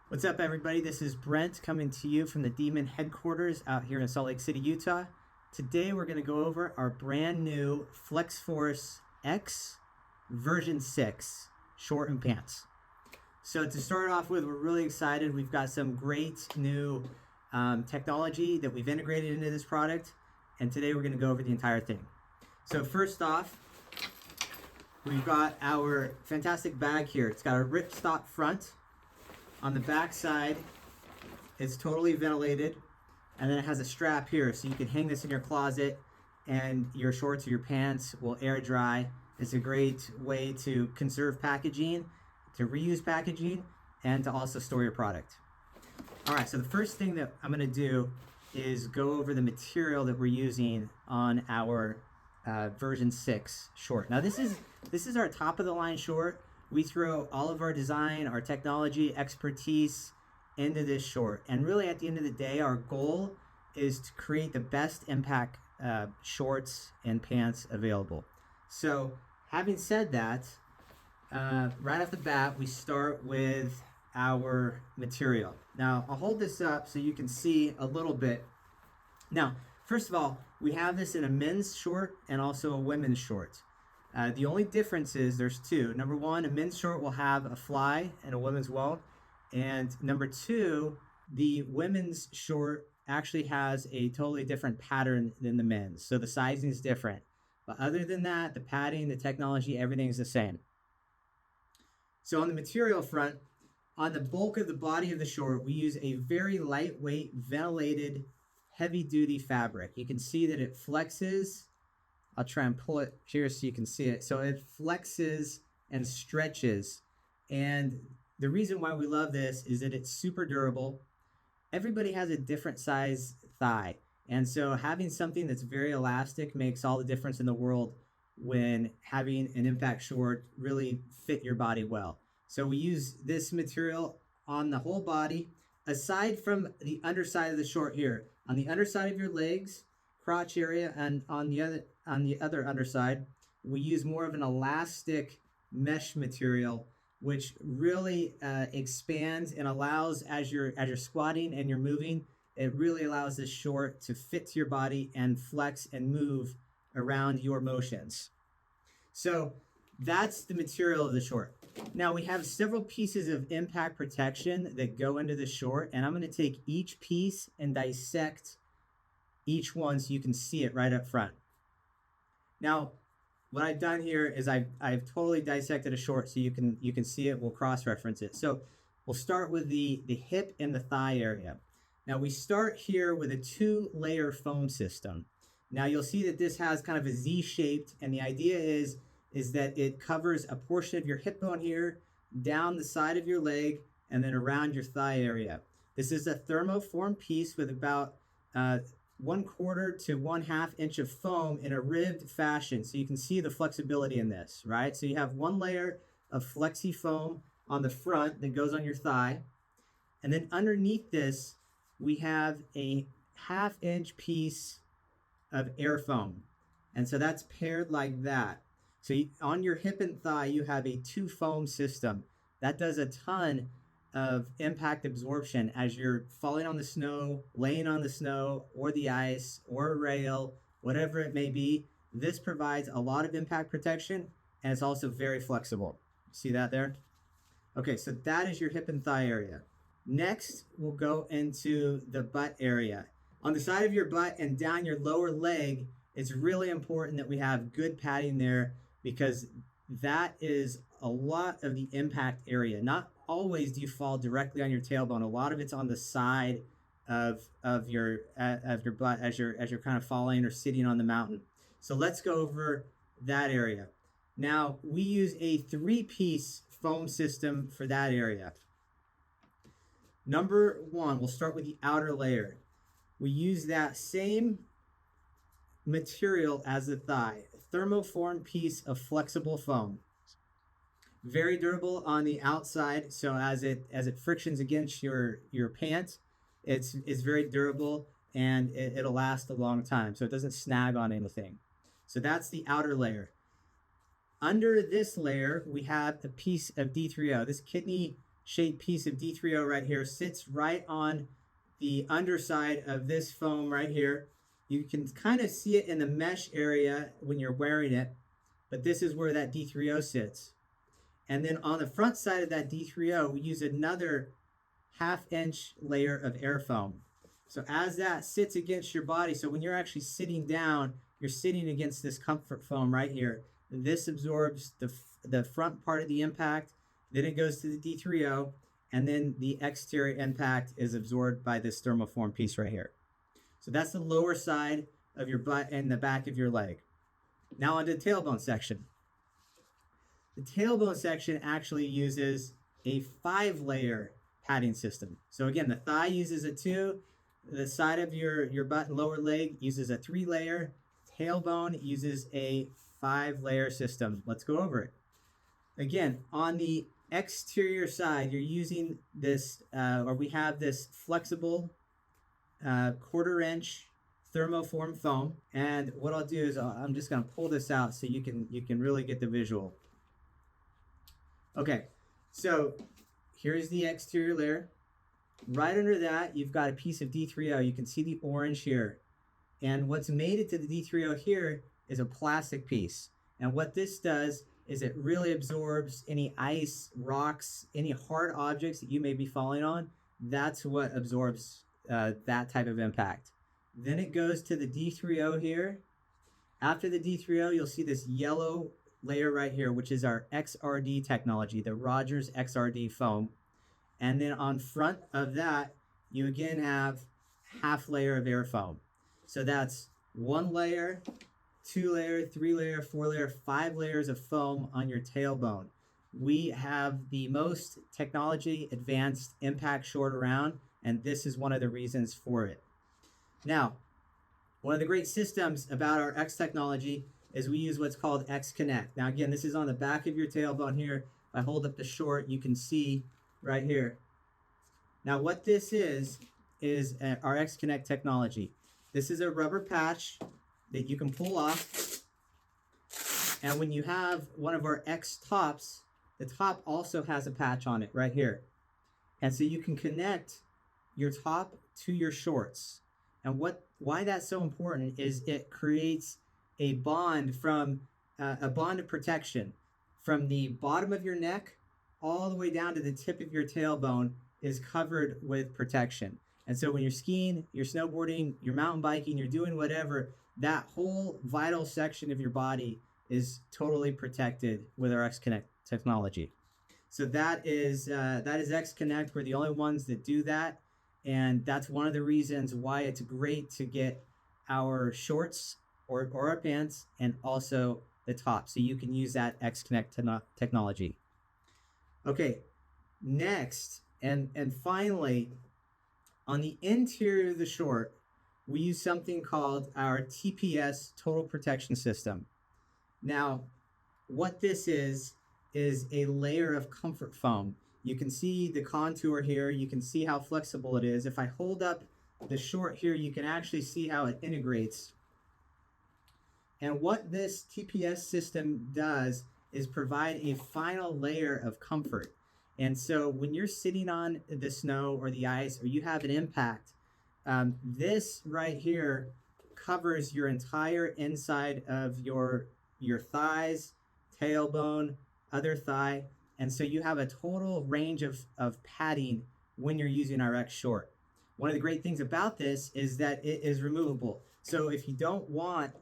What's up, everybody? This is Brent coming to you from the Demon headquarters out here in Salt Lake City, Utah. Today, we're going to go over our brand new Flexforce X version 6 short and pants. So to start off with, we're really excited. We've got some great new technology that we've integrated into this product, and today we're going to go over the entire thing. So first off, we've got our fantastic bag here. It's got a ripstop front. On the back side, it's totally ventilated, and then it has a strap here, so you can hang this in your closet, and your shorts or your pants will air dry. It's a great way to conserve packaging, to reuse packaging, and to also store your product. All right, so the first thing that I'm going to do is go over the material that we're using on our version 6 short. Now, this is our top of the line short. We throw all of our design, our technology, expertise into this short. And really, at the end of the day, our goal is to create the best impact shorts and pants available. So having said that, right off the bat, we start with our material. Now, I'll hold this up so you can see a little bit. Now, first of all, we have this in a men's short and also a women's short. The only difference is there's two. Number one, a men's short will have a fly and a women's won't. And number two, the women's short actually has a totally different pattern than the men's. So the sizing is different. But other than that, the padding, the technology, everything's the same. So on the material front, on the bulk of the body of the short, we use a very lightweight, ventilated, heavy-duty fabric. You can see that it flexes. I'll try and pull it here so you can see it. So it flexes and stretches. And the reason why we love this is that it's super durable. Everybody has a different size thigh. And so having something that's very elastic makes all the difference in the world when having an impact short really fit your body well. So we use this material on the whole body, aside from the underside of the short here. On the underside of your legs, crotch area, and on the other underside, we use more of an elastic mesh material, which really expands and allows, as you're squatting and you're moving, it really allows this short to fit to your body and flex and move around your motions. So that's the material of the short. Now we have several pieces of impact protection that go into the short, and I'm going to take each piece and dissect each one so you can see it right up front. Now, what I've done here is I've totally dissected a short so you can see it. We'll cross-reference it. So we'll start with the hip and the thigh area. Now we start here with a 2-layer foam system. Now you'll see that this has kind of a Z-shaped, and the idea is that it covers a portion of your hip bone here, down the side of your leg, and then around your thigh area. This is a thermoform piece with about 1/4 to 1/2 inch of foam in a ribbed fashion. So you can see the flexibility in this, right? So you have one layer of flexi foam on the front that goes on your thigh. And then underneath this, we have a 1/2 inch piece of air foam. And so that's paired like that. So on your hip and thigh, you have a 2 foam system. That does a ton of impact absorption as you're falling on the snow, laying on the snow or the ice or a rail, whatever it may be. This provides a lot of impact protection, and it's also very flexible. See that there? Okay, so that is your hip and thigh area. Next, we'll go into the butt area. On the side of your butt and down your lower leg, it's really important that we have good padding there, because that is a lot of the impact area. Not always do you fall directly on your tailbone. A lot of it's on the side of your butt as you're kind of falling or sitting on the mountain. So let's go over that area. Now we use a 3-piece foam system for that area. Number one, we'll start with the outer layer. We use that same material as the thigh, a thermoform piece of flexible foam. Very durable on the outside, so as it frictions against your pants, it's very durable, and it'll last a long time, so it doesn't snag on anything. So that's the outer layer. Under this layer, we have a piece of D30. This kidney shaped piece of D30 right here sits right on the underside of this foam right here. You can kind of see it in the mesh area when you're wearing it, but this is where that D30 sits. And then on the front side of that D30, we use another half-inch layer of air foam. So as that sits against your body, so when you're actually sitting down, you're sitting against this comfort foam right here. This absorbs the front part of the impact, then it goes to the D30, and then the exterior impact is absorbed by this thermoform piece right here. So that's the lower side of your butt and the back of your leg. Now onto the tailbone section. The tailbone section actually uses a 5-layer padding system. So again, the thigh uses a 2, the side of your butt and lower leg uses a 3-layer, tailbone uses a 5-layer system. Let's go over it. Again, on the exterior side, you're using this, we have this flexible 1/4-inch thermoform foam. And what I'll do is I'm just going to pull this out so you can really get the visual. Okay, so here's the exterior layer. Right under that, you've got a piece of D30. You can see the orange here. And what's made it to the D30 here is a plastic piece. And what this does is it really absorbs any ice, rocks, any hard objects that you may be falling on. That's what absorbs that type of impact. Then it goes to the D30 here. After the D30, you'll see this yellow layer right here, which is our XRD technology, the Rogers XRD foam. And then on front of that, you again have half layer of air foam. So that's 1 layer, 2 layer, 3 layer, 4 layer, 5 layers of foam on your tailbone. We have the most technology advanced impact short around, and this is one of the reasons for it. Now, one of the great systems about our X technology is we use what's called Xconnect. Now again, this is on the back of your tailbone here. If I hold up the short, you can see right here. Now what this is our Xconnect technology. This is a rubber patch that you can pull off. And when you have one of our X tops, the top also has a patch on it right here. And so you can connect your top to your shorts. And why that's so important is it creates a bond a bond of protection from the bottom of your neck all the way down to the tip of your tailbone is covered with protection. And so when you're skiing, you're snowboarding, you're mountain biking, you're doing whatever, that whole vital section of your body is totally protected with our Xconnect technology. So that is Xconnect. We're the only ones that do that. And that's one of the reasons why it's great to get our shorts or our pants and also the top. So you can use that Xconnect technology. Okay, next and finally, on the interior of the short, we use something called our TPS, Total Protection System. Now, what this is a layer of comfort foam. You can see the contour here. You can see how flexible it is. If I hold up the short here, you can actually see how it integrates. And what this TPS system does is provide a final layer of comfort. And so when you're sitting on the snow or the ice or you have an impact, this right here covers your entire inside of your thighs, tailbone, other thigh. And so you have a total range of padding when you're using our X short. One of the great things about this is that it is removable. So if you don't want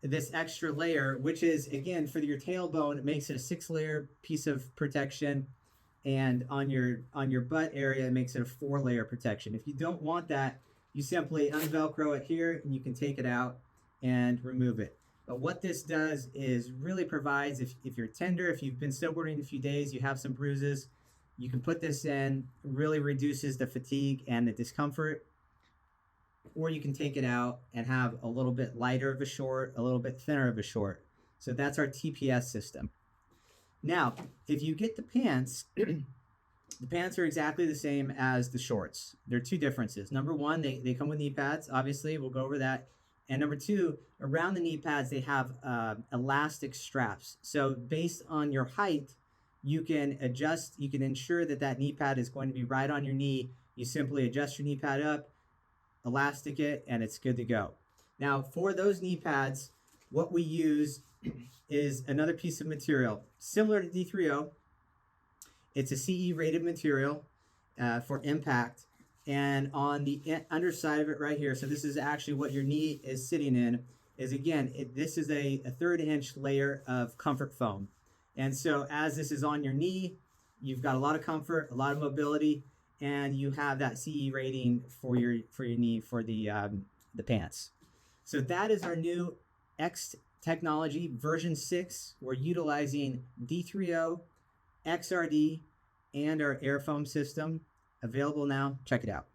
this extra layer, which is, again, for your tailbone, it makes it a 6-layer piece of protection. And on your butt area, it makes it a 4-layer protection. If you don't want that, you simply unvelcro it here and you can take it out and remove it. But what this does is really provides, if you're tender, if you've been snowboarding a few days, you have some bruises, you can put this in, really reduces the fatigue and the discomfort. Or you can take it out and have a little bit lighter of a short, a little bit thinner of a short. So that's our TPS system. Now, if you get the pants, the pants are exactly the same as the shorts. There are two differences. Number one, they come with knee pads. Obviously, we'll go over that. And number two, around the knee pads, they have elastic straps. So based on your height, you can adjust, you can ensure that that knee pad is going to be right on your knee. You simply adjust your knee pad up, elastic it, and it's good to go. Now, for those knee pads, what we use is another piece of material similar to D30. It's a CE rated material for impact. And on the underside of it right here, so this is actually what your knee is sitting in, is again, this is a 1/3 inch layer of comfort foam. And so as this is on your knee, you've got a lot of comfort, a lot of mobility, and you have that CE rating for your knee for the pants. So that is our new X technology version 6. We're utilizing D30, XRD, and our air foam system. Available now. Check it out.